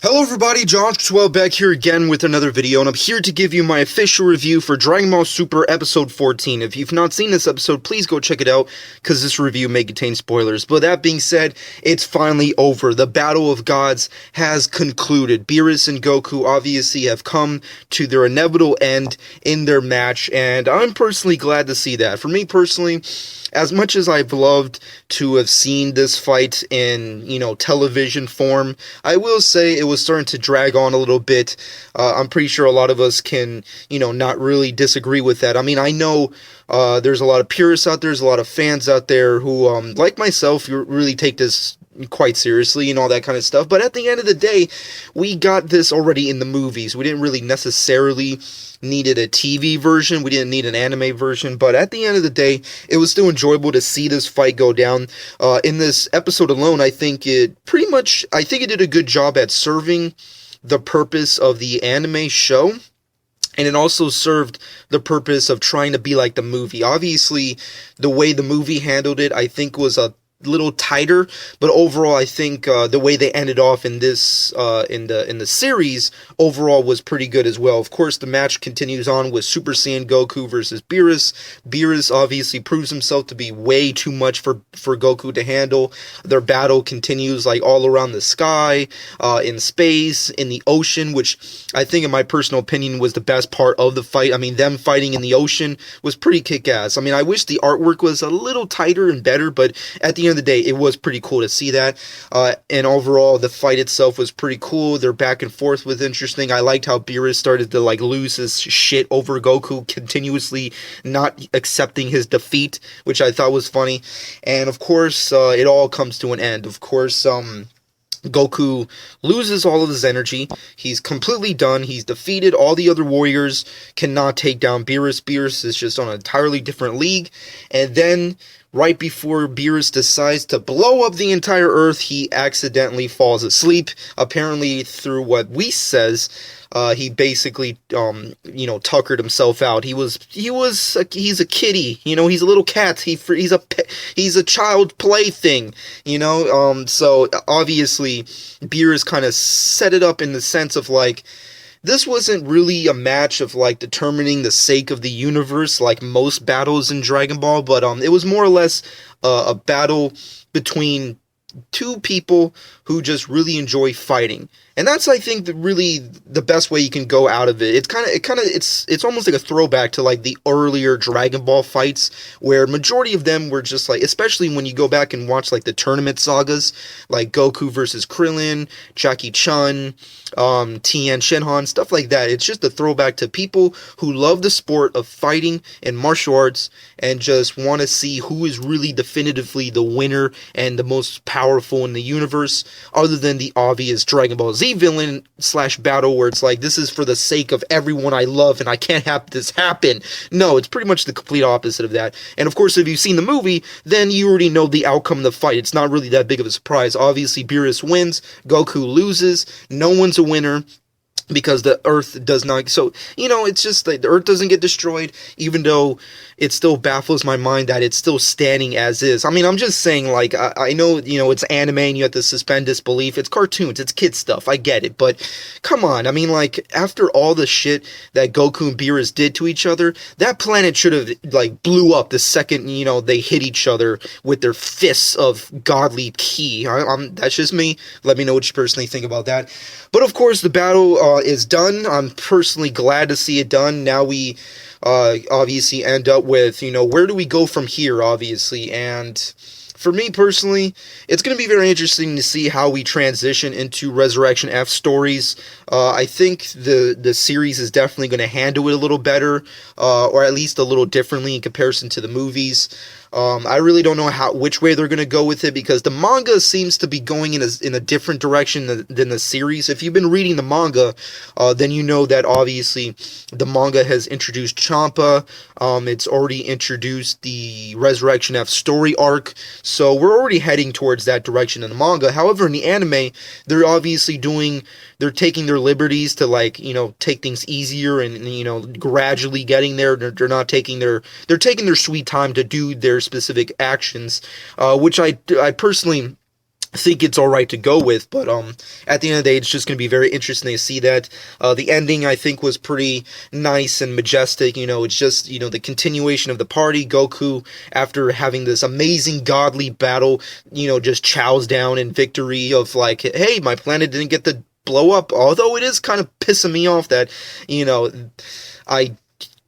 Hello everybody, Josh12 back here again with another video, and I'm here to give you my official review for Dragon Ball Super Episode 14. If you've not seen this episode, please go check it out, because this review may contain spoilers. But that being said, it's finally over. The Battle of Gods has concluded. Beerus and Goku obviously have come to their inevitable end in their match, and I'm personally glad to see that. For me personally, as much as I've loved to have seen this fight in, television form, I will say it was starting to drag on a little bit. I'm pretty sure a lot of us can, not really disagree with that. I mean, I know there's a lot of purists out there, there's a lot of fans out there who, like myself, really take this quite seriously and all that kind of stuff. But at the end of the day, we got this already in the movies. We didn't really necessarily needed a TV version. We didn't need an anime version. But at the end of the day, it was still enjoyable to see this fight go down. In this episode alone, I think it did a good job at serving the purpose of the anime show. And it also served the purpose of trying to be like the movie. Obviously, the way the movie handled it, I think, was a little tighter, but overall I think the way they ended off in this in the series overall was pretty good as well. Of course, the match continues on with Super Saiyan Goku versus Beerus. Beerus obviously proves himself to be way too much for Goku to handle. Their battle continues like all around the sky, in space, in the ocean, which I think in my personal opinion was the best part of the fight. I mean, them fighting in the ocean was pretty kick-ass. I mean, I wish the artwork was a little tighter and better, but at the end of the day, it was pretty cool to see that. And overall, the fight itself was pretty cool. Their back and forth was interesting. I liked how Beerus started to lose his shit over Goku, continuously not accepting his defeat, which I thought was funny. And of course, it all comes to an end. Of course, Goku loses all of his energy. He's completely done. He's defeated. All the other warriors cannot take down Beerus. Beerus is just on an entirely different league. And then, right before Beerus decides to blow up the entire Earth, he accidentally falls asleep. Apparently, through what Whis says, he basically, tuckered himself out. He's a kitty, he's a little cat. He's a child plaything, so obviously Beerus kind of set it up in the sense of this wasn't really a match of determining the sake of the universe like most battles in Dragon Ball, but it was more or less a battle between two people who just really enjoy fighting. And that's, I think, really the best way you can go out of it. It's almost like a throwback to the earlier Dragon Ball fights, where majority of them were just especially when you go back and watch the tournament sagas, like Goku versus Krillin, Jackie Chun, Tien Shinhan, stuff like that. It's just a throwback to people who love the sport of fighting and martial arts and just want to see who is really definitively the winner and the most powerful in the universe, other than the obvious Dragon Ball Z villain / battle where it's this is for the sake of everyone I love and I can't have this happen. No, it's pretty much the complete opposite of that. And of course, if you've seen the movie, then you already know the outcome of the fight. It's not really that big of a surprise. Obviously, Beerus wins, Goku loses, no one's a winner, because the Earth does not, so, it's just the Earth doesn't get destroyed, even though it still baffles my mind that it's still standing as is. I mean, I'm just saying, I know, it's anime and you have to suspend disbelief, it's cartoons, it's kid stuff, I get it, but come on, I mean, after all the shit that Goku and Beerus did to each other, that planet should have, blew up the second, they hit each other with their fists of godly ki. That's just me. Let me know what you personally think about that. But of course, the battle is done. I'm personally glad to see it done. Now we obviously end up with, where do we go from here, obviously, and for me personally, it's going to be very interesting to see how we transition into Resurrection F stories. I think the series is definitely going to handle it a little better, or at least a little differently in comparison to the movies. I really don't know which way they're going to go with it, because the manga seems to be going in a different direction than the series. If you've been reading the manga, then you know that obviously the manga has introduced Champa. It's already introduced the Resurrection F story arc, so we're already heading towards that direction in the manga. However, in the anime, they're obviously they're taking their liberties to take things easier and gradually getting there. They're not taking they're taking their sweet time to do their specific actions, which I personally think it's all right to go with, but at the end of the day, it's just going to be very interesting to see that. The ending, I think, was pretty nice and majestic. It's just, the continuation of the party. Goku, after having this amazing godly battle, just chows down in victory of like, hey, my planet didn't get to blow up, although it is kind of pissing me off that, I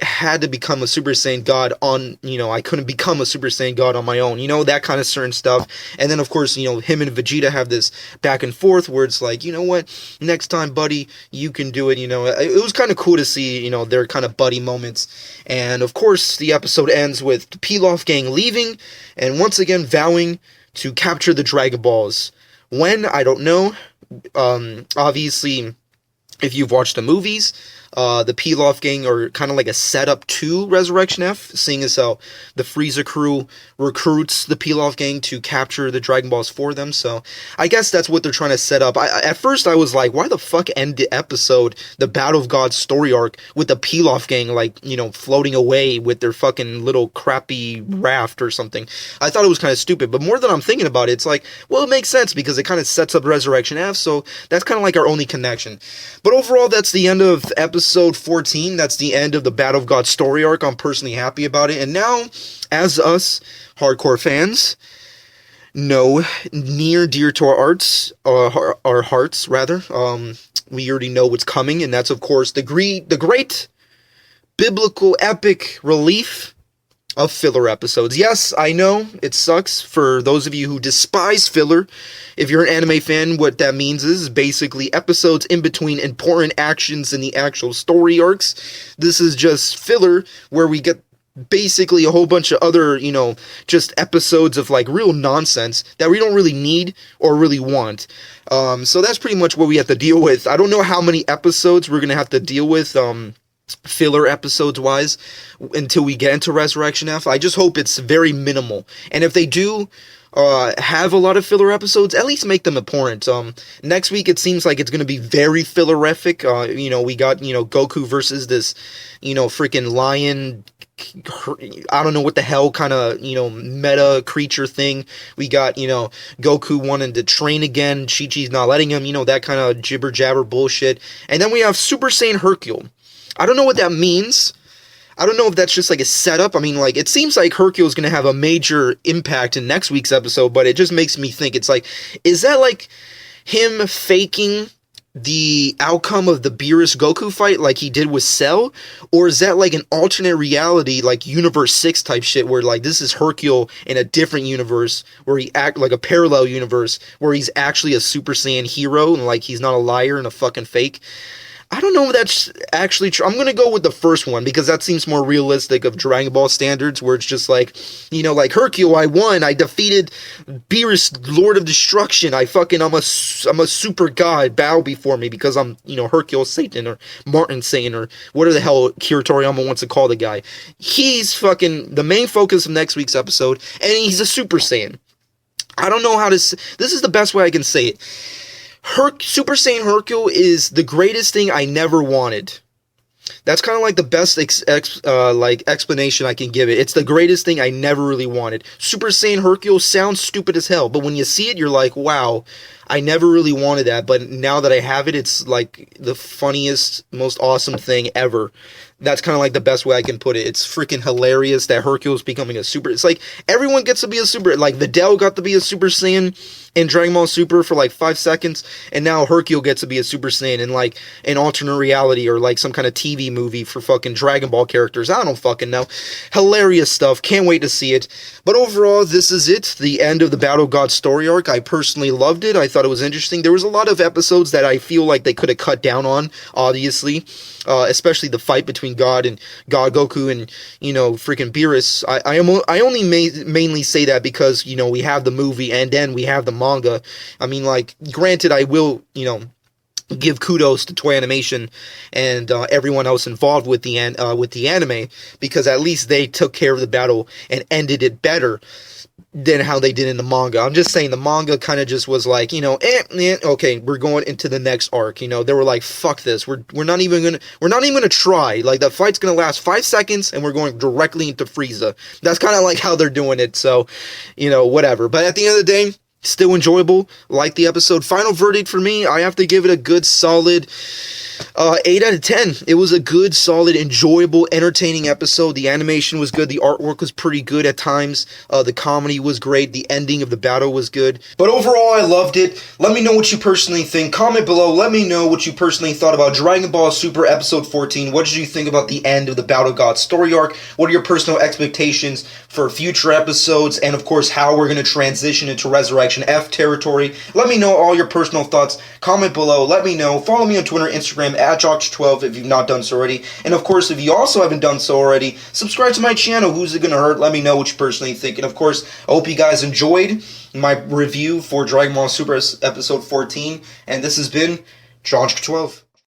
had to become a Super Saiyan God on, I couldn't become a Super Saiyan God on my own, that kind of certain stuff. And then, of course, him and Vegeta have this back and forth where it's like, you know what, next time, buddy, you can do it, It was kind of cool to see, their kind of buddy moments. And, of course, the episode ends with the Pilaf gang leaving and once again vowing to capture the Dragon Balls. When? I don't know. Obviously, if you've watched the movies, the Pilaf gang are kind of like a setup to Resurrection F, seeing as how the Frieza crew recruits the Pilaf gang to capture the Dragon Balls for them, so I guess that's what they're trying to set up. At first I was like, why the fuck end the episode, the Battle of Gods story arc, with the Pilaf gang, like, floating away with their fucking little crappy raft or something? I thought it was kind of stupid, but more than I'm thinking about it, it's like, well, it makes sense, because it kind of sets up Resurrection F, so that's kind of like our only connection. But overall, that's the end of episode 14. That's the end of the Battle of God story arc. I'm personally happy about it. And now, as us hardcore fans know, near dear to our hearts, rather, we already know what's coming, and that's, of course, the great biblical epic relief of filler episodes. Yes, I know, it sucks for those of you who despise filler. If you're an anime fan, what that means is basically episodes in between important actions in the actual story arcs. This is just filler, where we get basically a whole bunch of other, just episodes of like real nonsense that we don't really need or really want. So that's pretty much what we have to deal with. I don't know how many episodes we're gonna have to deal with, filler episodes wise, until we get into Resurrection F. I just hope it's very minimal, and if they do have a lot of filler episodes, at least make them important. Next week it seems like it's going to be very fillerific. We got, Goku versus this, freaking lion, I don't know what the hell kind of, meta creature thing. We got, Goku wanting to train again, Chi-Chi's not letting him, that kind of jibber jabber bullshit. And then we have Super Saiyan Hercule. I don't know what that means. I don't know if that's just like a setup. I mean, like, it seems like Hercule is going to have a major impact in next week's episode, but it just makes me think, it's like, is that like him faking the outcome of the Beerus Goku fight like he did with Cell? Or is that like an alternate reality, like Universe 6 type shit, where like this is Hercule in a different universe, where he act like a parallel universe, where he's actually a Super Saiyan hero, and like he's not a liar and a fucking fake? I don't know if that's actually true. I'm going to go with the first one, because that seems more realistic of Dragon Ball standards, where it's just like, like Hercule, I won, I defeated Beerus, Lord of Destruction, I'm a super god, bow before me, because I'm, Hercule Satan, or Martin Satan, or whatever the hell Kira Toriyama wants to call the guy. He's fucking the main focus of next week's episode, and he's a Super Saiyan. I don't know how to this is the best way I can say it. Super Saiyan Hercule is the greatest thing I never wanted. That's kind of like the best explanation I can give it. It's the greatest thing I never really wanted. Super Saiyan Hercule sounds stupid as hell, but when you see it, you're like, wow, I never really wanted that, but now that I have it, it's like the funniest, most awesome thing ever. That's kind of like the best way I can put it. It's freaking hilarious that Hercule's becoming a super. It's like everyone gets to be a super. Like Videl got to be a Super Saiyan in Dragon Ball Super for like 5 seconds, and now Hercule gets to be a Super Saiyan in like an alternate reality or like some kind of TV movie for fucking Dragon Ball characters. I don't fucking know. Hilarious stuff. Can't wait to see it. But overall, this is it. The end of the Battle of God story arc. I personally loved it. I thought it was interesting. There was a lot of episodes that I feel like they could have cut down on, obviously. Especially the fight between God and God Goku and, freaking Beerus. I only mainly say that because, we have the movie and then we have the manga. I mean, like, granted, I will, give kudos to Toei Animation and everyone else involved with the anime, because at least they took care of the battle and ended it better than how they did in the manga. I'm just saying the manga kind of just was like, okay, we're going into the next arc. They were like, fuck this. We're not even gonna try. Like, the fight's gonna last 5 seconds and we're going directly into Frieza. That's kind of like how they're doing it. So, whatever. But at the end of the day, Still enjoyable, like the episode. Final verdict for me, I have to give it a good solid 8 out of 10. It was a good, solid, enjoyable, entertaining episode. The animation was good. The artwork was pretty good at times. The comedy was great. The ending of the battle was good. But overall, I loved it. Let me know what you personally think. Comment below. Let me know what you personally thought about Dragon Ball Super Episode 14. What did you think about the end of the Battle God story arc? What are your personal expectations for future episodes? And, of course, how we're going to transition into Resurrection F territory. Let me know all your personal thoughts. Comment below. Let me know. Follow me on Twitter and Instagram at Josh12 if you've not done so already. And of course, if you also haven't done so already, subscribe to my channel. Who's it gonna hurt? Let me know what you personally think. And of course, I hope you guys enjoyed my review for Dragon Ball Super Episode 14. And this has been Josh12.